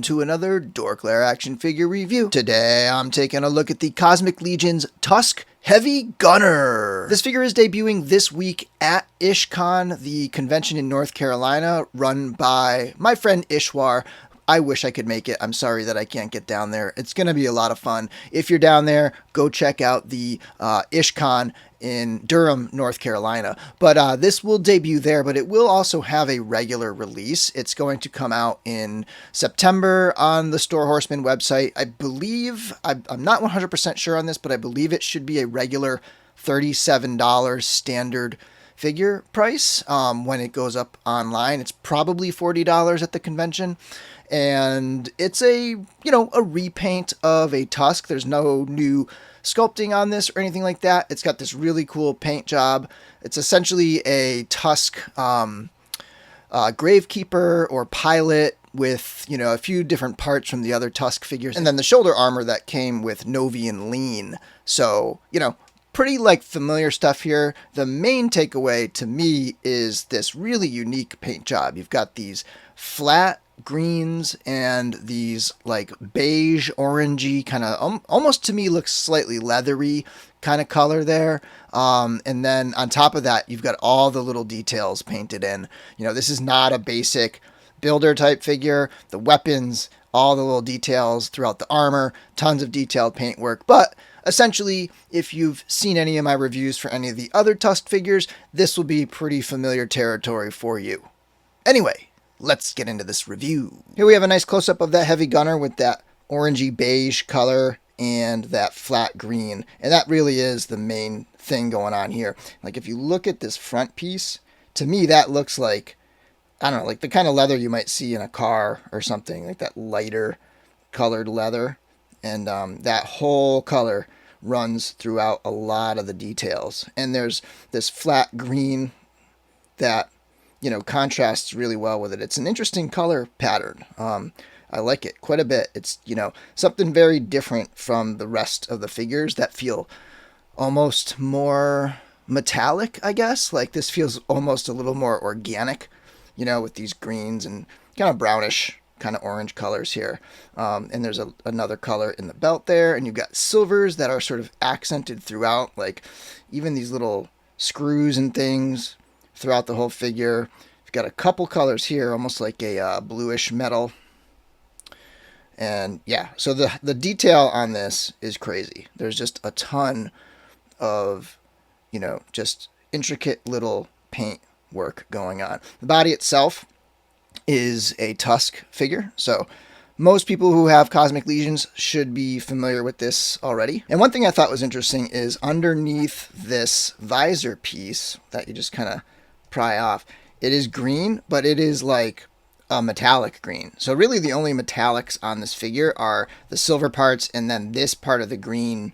to another DorkLair action figure review. Today I'm taking a look at the Cosmic Legions Tusk Heavy Gunner. This figure is debuting this week at IshCon, the convention in North Carolina, run by my friend Ishwar. I wish I could make it. I'm sorry that I can't get down there. It's going to be a lot of fun. If you're down there, go check out the IshCon in Durham, North Carolina. But this will debut there, but it will also have a regular release. It's going to come out in September on the Four Horsemen website. I believe, I'm not 100% sure on this, but I believe it should be a regular $37 standard figure price when it goes up online. It's probably $40 at the convention. And it's a repaint of a Tusk. There's no new sculpting on this or anything like that. It's got this really cool paint job. It's essentially a Tusk gravekeeper or pilot with, a few different parts from the other Tusk figures. And then the shoulder armor that came with Novian Lean. So, pretty familiar stuff here. The main takeaway to me is this really unique paint job. You've got these flat greens and these beige orangey kind of almost to me looks slightly leathery kind of color there, and then on top of that you've got all the little details painted in. This is not a basic builder type figure. The weapons, all the little details throughout the armor, tons of detailed paintwork. But essentially, if you've seen any of my reviews for any of the other Tusk figures, this will be pretty familiar territory for you. Anyway, let's get into this review. Here we have a nice close-up of that Heavy Gunner with that orangey beige color and that flat green. And that really is the main thing going on here. If you look at this front piece, to me that looks like, I don't know, the kind of leather you might see in a car or something, like that lighter colored leather. And that whole color runs throughout a lot of the details. And there's this flat green that contrasts really well with it. It's an interesting color pattern. I like it quite a bit. It's, something very different from the rest of the figures that feel almost more metallic, I guess. This feels almost a little more organic, with these greens and kind of brownish, kind of orange colors here. And there's another color in the belt there. And you've got silvers that are sort of accented throughout, even these little screws and things throughout the whole figure. You've got a couple colors here, almost like a bluish metal. And yeah, so the detail on this is crazy. There's just a ton of, just intricate little paint work going on. The body itself is a Tusk figure, so most people who have Cosmic Legions should be familiar with this already. And one thing I thought was interesting is underneath this visor piece that you just kind of pry off, it is green, but it is like a metallic green. So really the only metallics on this figure are the silver parts and then this part of the green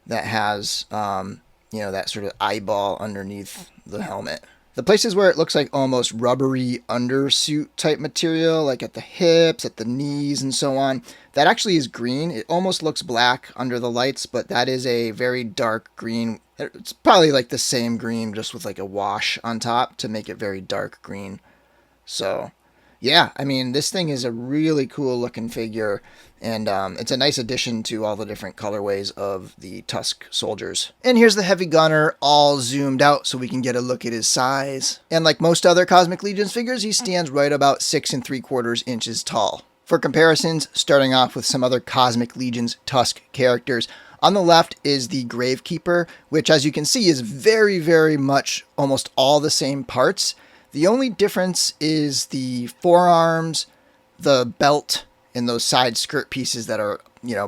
that has, that sort of eyeball underneath the helmet. The places where it looks like almost rubbery undersuit type material, like at the hips, at the knees, and so on, that actually is green. It almost looks black under the lights, but that is a very dark green. It's probably the same green, just with a wash on top to make it very dark green. So, yeah, this thing is a really cool looking figure, and it's a nice addition to all the different colorways of the Tusk soldiers. And here's the Heavy Gunner all zoomed out so we can get a look at his size. And like most other Cosmic Legions figures, he stands right about 6 3/4 inches tall. For comparisons, starting off with some other Cosmic Legions Tusk characters, on the left is the Gravekeeper, which as you can see is very, very much almost all the same parts. The only difference is the forearms, the belt, and those side skirt pieces that are,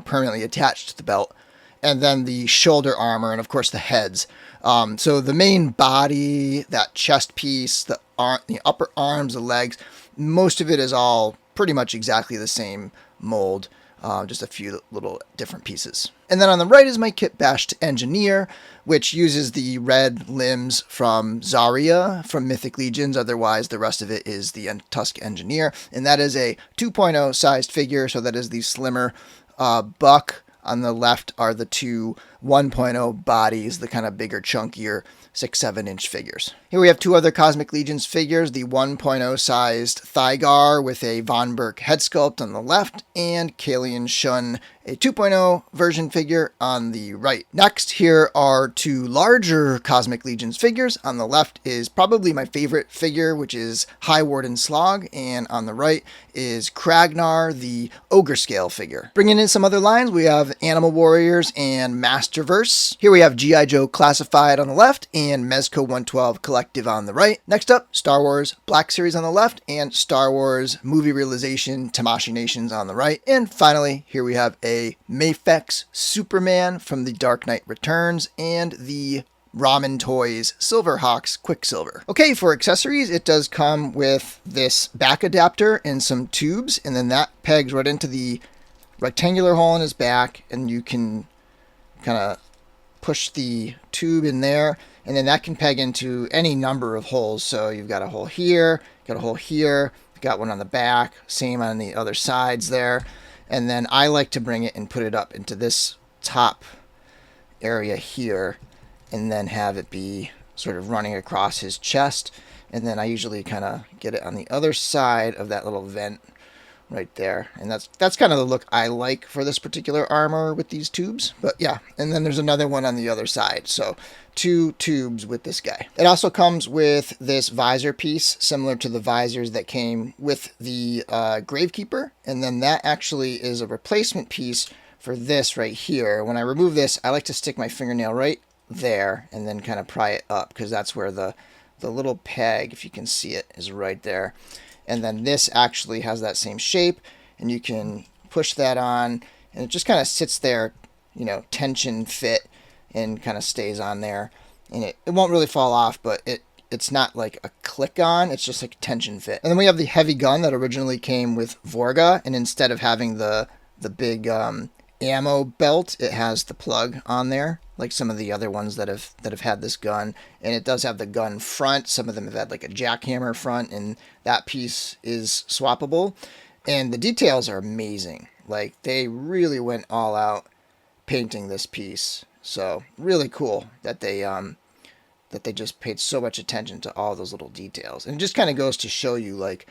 permanently attached to the belt. And then the shoulder armor and, of course, the heads. So the main body, that chest piece, the upper arms, the legs, most of it is all pretty much exactly the same mold. Just a few little different pieces. And then on the right is my kit-bashed Engineer, which uses the red limbs from Zarya from Mythic Legions. Otherwise, the rest of it is the Tusk Engineer. And that is a 2.0 sized figure, so that is the slimmer buck. On the left are the two 1.0 bodies, the kind of bigger, chunkier 6-7 inch figures. Here we have two other Cosmic Legions figures, the 1.0 sized Thygar with a Von Berg head sculpt on the left, and Kalian Shun, a 2.0 version figure on the right. Next, here are two larger Cosmic Legions figures. On the left is probably my favorite figure, which is High Warden Slog, and on the right is Kragnar, the Ogre Scale figure. Bringing in some other lines, we have Animal Warriors and Masterverse. Here we have G.I. Joe Classified on the left and Mezco 112 Collective on the right. Next up, Star Wars Black Series on the left and Star Wars Movie Realization Tamashii Nations on the right. And finally, here we have a Mafex Superman from The Dark Knight Returns and the Ramen Toys Silverhawks Quicksilver. Okay, for accessories, it does come with this back adapter and some tubes, and then that pegs right into the rectangular hole in his back, and you can kind of push the tube in there, and then that can peg into any number of holes. So you've got a hole here, got a hole here, got one on the back, same on the other sides there. And then I like to bring it and put it up into this top area here, and then have it be sort of running across his chest. And then I usually kind of get it on the other side of that little vent right there. And that's kind of the look I like for this particular armor with these tubes. But yeah, and then there's another one on the other side. So 2 tubes with this guy. It also comes with this visor piece, similar to the visors that came with the Gravekeeper. And then that actually is a replacement piece for this right here. When I remove this, I like to stick my fingernail right there and then kind of pry it up, because that's where the little peg, if you can see it, is right there. And then this actually has that same shape, and you can push that on, and it just kind of sits there, you know, tension fit, and kind of stays on there. And it won't really fall off, but it's not like a click on, it's just like tension fit. And then we have the heavy gun that originally came with Vorga, and instead of having the big ammo belt, it has the plug on there, like some of the other ones that have had this gun. And it does have the gun front. Some of them have had like a jackhammer front, and that piece is swappable. And the details are amazing. Like, they really went all out painting this piece. So really cool that they just paid so much attention to all those little details. And it just kind of goes to show you, like,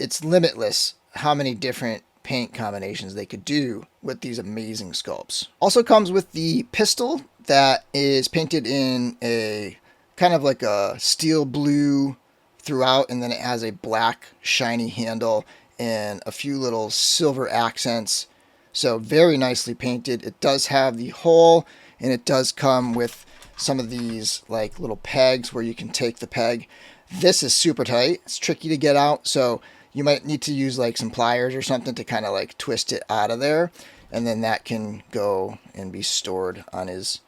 it's limitless how many different paint combinations they could do with these amazing sculpts. Also comes with the pistol that is painted in a kind of like a steel blue throughout, and then it has a black shiny handle and a few little silver accents. So very nicely painted. It does have the hole, and it does come with some of these like little pegs where you can take the peg. This is super tight. It's tricky to get out, so you might need to use like some pliers or something to kind of like twist it out of there, and then that can go and be stored on his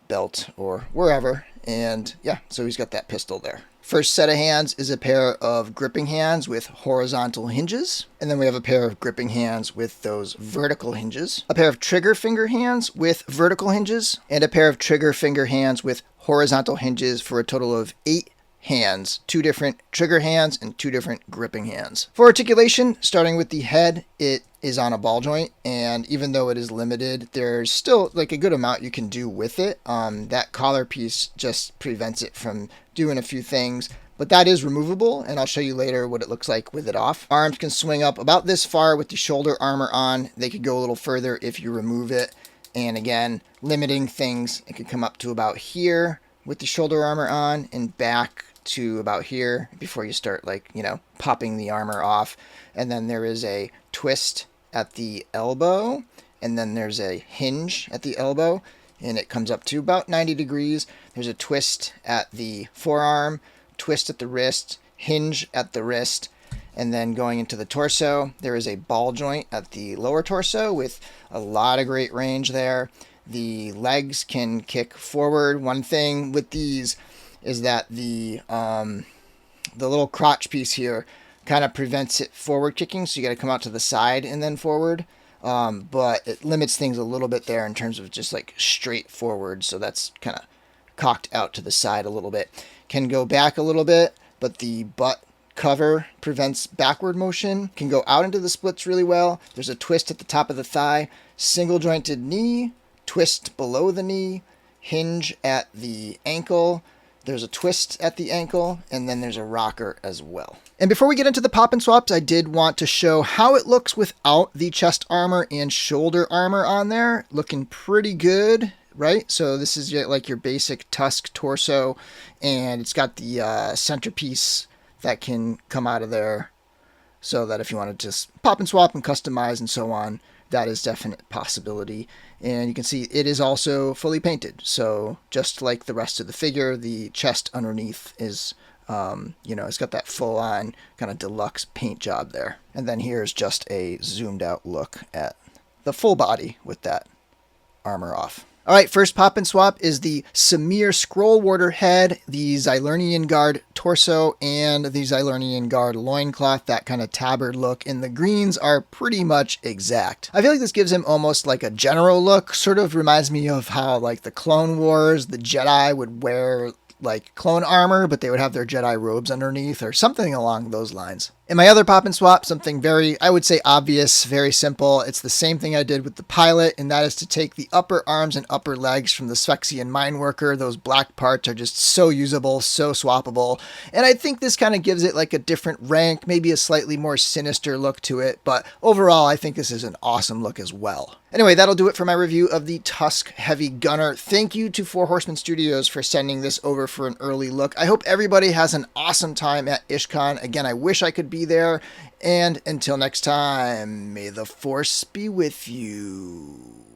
belt or wherever. And yeah, so he's got that pistol there. First set of hands is a pair of gripping hands with horizontal hinges, and then we have a pair of gripping hands with those vertical hinges, a pair of trigger finger hands with vertical hinges, and a pair of trigger finger hands with horizontal hinges, for a total of 8 hands, 2 different trigger hands and 2 different gripping hands. For articulation, starting with the head, it is on a ball joint, and even though it is limited, there's still like a good amount you can do with it. That collar piece just prevents it from doing a few things, but that is removable, and I'll show you later what it looks like with it off. Arms can swing up about this far with the shoulder armor on. They could go a little further if you remove it, and again, limiting things, it could come up to about here with the shoulder armor on, and back to about here before you start, like, you know, popping the armor off. And then there is a twist at the elbow, and then there's a hinge at the elbow, and it comes up to about 90 degrees. There's a twist at the forearm, twist at the wrist, hinge at the wrist, and then going into the torso, there is a ball joint at the lower torso with a lot of great range there. The legs can kick forward. One thing with these is that the little crotch piece here kind of prevents it forward kicking, so you got to come out to the side and then forward. But it limits things a little bit there in terms of just like straight forward, so that's kind of cocked out to the side a little bit. Can go back a little bit, but the butt cover prevents backward motion. Can go out into the splits really well. There's a twist at the top of the thigh, single jointed knee, twist below the knee, hinge at the ankle. There's a twist at the ankle, and then there's a rocker as well. And before we get into the pop and swaps, I did want to show how it looks without the chest armor and shoulder armor on there. Looking pretty good, right? So this is like your basic tusk torso, and it's got the centerpiece that can come out of there, so that if you want to just pop and swap and customize and so on, that is definite possibility. And you can see it is also fully painted. So just like the rest of the figure, the chest underneath is, it's got that full on kind of deluxe paint job there. And then here's just a zoomed out look at the full body with that armor off. All right, first pop and swap is the Samir Scroll Warder head, the Xylernian Guard torso, and the Xylernian Guard loincloth, that kind of tabard look. And the greens are pretty much exact. I feel like this gives him almost like a general look. Sort of reminds me of how like the Clone Wars, the Jedi would wear like clone armor, but they would have their Jedi robes underneath or something along those lines. And my other pop and swap, something very, I would say obvious, very simple. It's the same thing I did with the pilot, and that is to take the upper arms and upper legs from the Sphexian Mineworker. Those black parts are just so usable, so swappable. And I think this kind of gives it like a different rank, maybe a slightly more sinister look to it. But overall, I think this is an awesome look as well. Anyway, that'll do it for my review of the Tusk Heavy Gunner. Thank you to Four Horsemen Studios for sending this over for an early look. I hope everybody has an awesome time at IshCon. Again, I wish I could be there. And until next time, may the Force be with you.